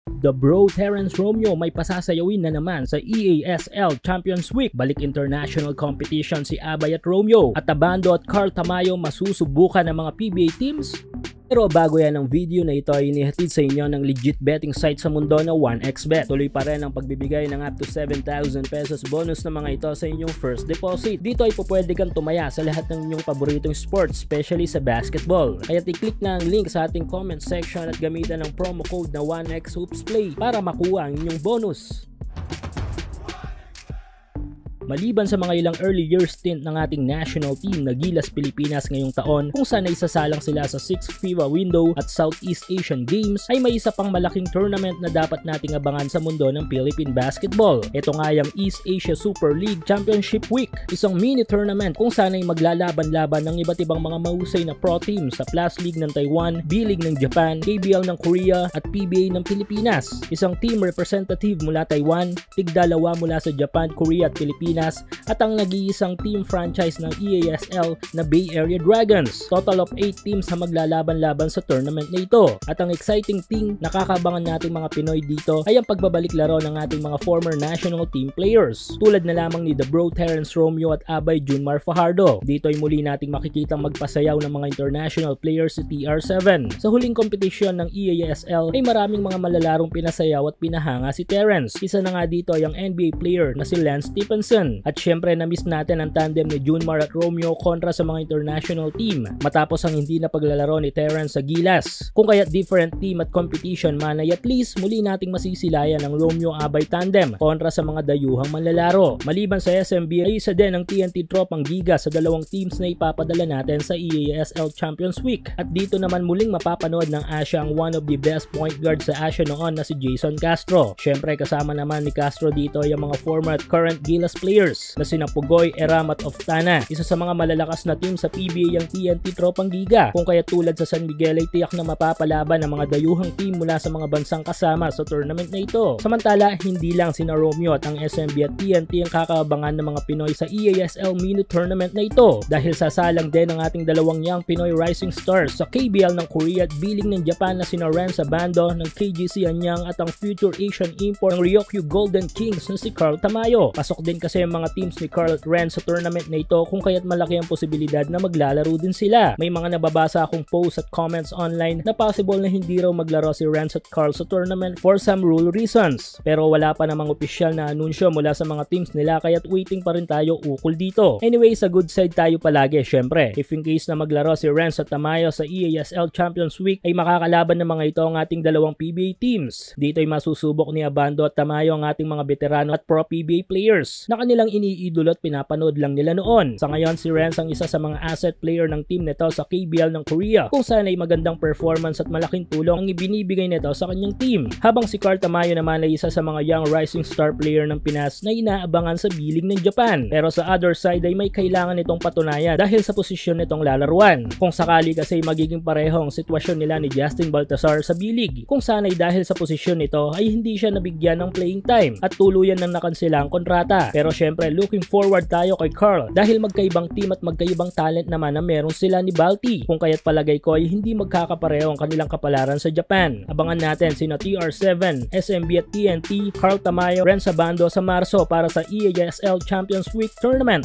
The Bro Terence Romeo may pasasayawin na naman sa EASL Champions Week. Balik international competition si Abay at Romeo at Abando at Carl Tamayo masusubukan ng mga PBA teams. Pero bago yan ang video na ito ay inihatid sa inyo ng legit betting site sa mundo na 1xBet. Tuloy pa rin ang pagbibigay ng up to 7,000 pesos bonus na mga ito sa inyong first deposit. Dito ay pupwede kang tumaya sa lahat ng inyong paboritong sports, especially sa basketball. Kaya i-click na ang link sa ating comment section at gamitan ng promo code na 1xHoopsPlay para makuha ang inyong bonus. Maliban sa mga ilang early year stint ng ating national team na Gilas Pilipinas ngayong taon kung saan ay isasalang sila sa 6th FIBA window at Southeast Asian Games, ay may isa pang malaking tournament na dapat nating abangan sa mundo ng Philippine basketball. Ito nga yung East Asia Super League Championship Week, isang mini tournament kung saan ay maglalaban-laban ng iba't ibang mga mahusay na pro team sa Plus League ng Taiwan, B-League ng Japan, KBL ng Korea at PBA ng Pilipinas. Isang team representative mula Taiwan, tig-dalawa mula sa Japan, Korea at Pilipinas at ang nag-iisang team franchise ng EASL na Bay Area Dragons. Total of 8 teams na maglalaban-laban sa tournament na ito. At ang exciting thing nakakabangan nating mga Pinoy dito ay ang pagbabalik laro ng ating mga former national team players. Tulad na lamang ni The Bro Terence Romeo at Abay Junmar Fajardo. Dito ay muli nating makikitang magpasayaw ng mga international players si TR7. Sa huling kompetisyon ng EASL ay maraming mga malalarong pinasayaw at pinahanga si Terence. Isa na nga dito ay ang NBA player na si Lance Stephenson. At syempre na-miss natin ang tandem ni Junmar at Romeo kontra sa mga international team matapos ang hindi na paglalaro ni Terence sa Gilas. Kung kaya different team at competition man ay at least muli nating masisilayan ang Romeo-Abay tandem kontra sa mga dayuhang manlalaro. Maliban sa SMB ay isa din ang TNT Tropang Giga sa dalawang teams na ipapadala natin sa EASL Champions Week. At dito naman muling mapapanood ng Asia ang one of the best point guards sa Asia noon na si Jason Castro. Syempre kasama naman ni Castro dito ay ang mga former at current Gilas players na sina Pugoy, Eram at Oftana. Isa sa mga malalakas na team sa PBA ang TNT Tropang Giga. Kung kaya tulad sa San Miguel ay tiyak na mapapalaban ang mga dayuhang team mula sa mga bansang kasama sa tournament na ito. Samantala, hindi lang sina Romeo at ang SMB at TNT ang kakabangan ng mga Pinoy sa EASL mini tournament na ito dahil sasalang din ang ating dalawang young Pinoy rising stars sa KBL ng Korea at B-League ng Japan na sina Renz Abando ng KGC Anyang at ang future Asian import ng Ryokyu Golden Kings na si Carl Tamayo. Pasok din kasi mga teams ni Carl at Renz sa tournament na ito kung kaya't malaki ang posibilidad na maglalaro din sila. May mga nababasa akong posts at comments online na possible na hindi raw maglaro si Renz at Carl sa tournament for some rule reasons. Pero wala pa namang opisyal na anunsyo mula sa mga teams nila kaya't waiting pa rin tayo ukol dito. Anyway, sa good side tayo palagi syempre. If in case na maglaro si Renz at Tamayo sa EASL Champions Week ay makakalaban ng mga ito ang ating dalawang PBA teams. Dito ay masusubok ni Abando at Tamayo ang ating mga veterano at pro PBA players na kanilang iniidolo at pinapanood lang nila noon. Sa ngayon si Renz ang isa sa mga asset player ng team nito sa KBL ng Korea kung saan ay magandang performance at malaking tulong ang ibinibigay nito sa kanyang team. Habang si Carl Tamayo naman ay isa sa mga young rising star player ng Pinas na inaabangan sa B-League ng Japan. Pero sa other side ay may kailangan itong patunayan dahil sa posisyon nitong lalaruan. Kung sakali kasi magiging pareho ang sitwasyon nila ni Justin Baltasar sa B-League kung saan ay dahil sa posisyon nito ay hindi siya nabigyan ng playing time at tuluyan nang nakansela ang kontrata. Pero syempre looking forward tayo kay Carl dahil magkaibang team at magkaibang talent naman na meron sila ni Balti kung kaya't palagay ko ay hindi magkakapareho ang kanilang kapalaran sa Japan. Abangan natin sina TR7, SMB at TNT, Carl Tamayo, Renz Abando sa Marso para sa EASL Champions Week Tournament.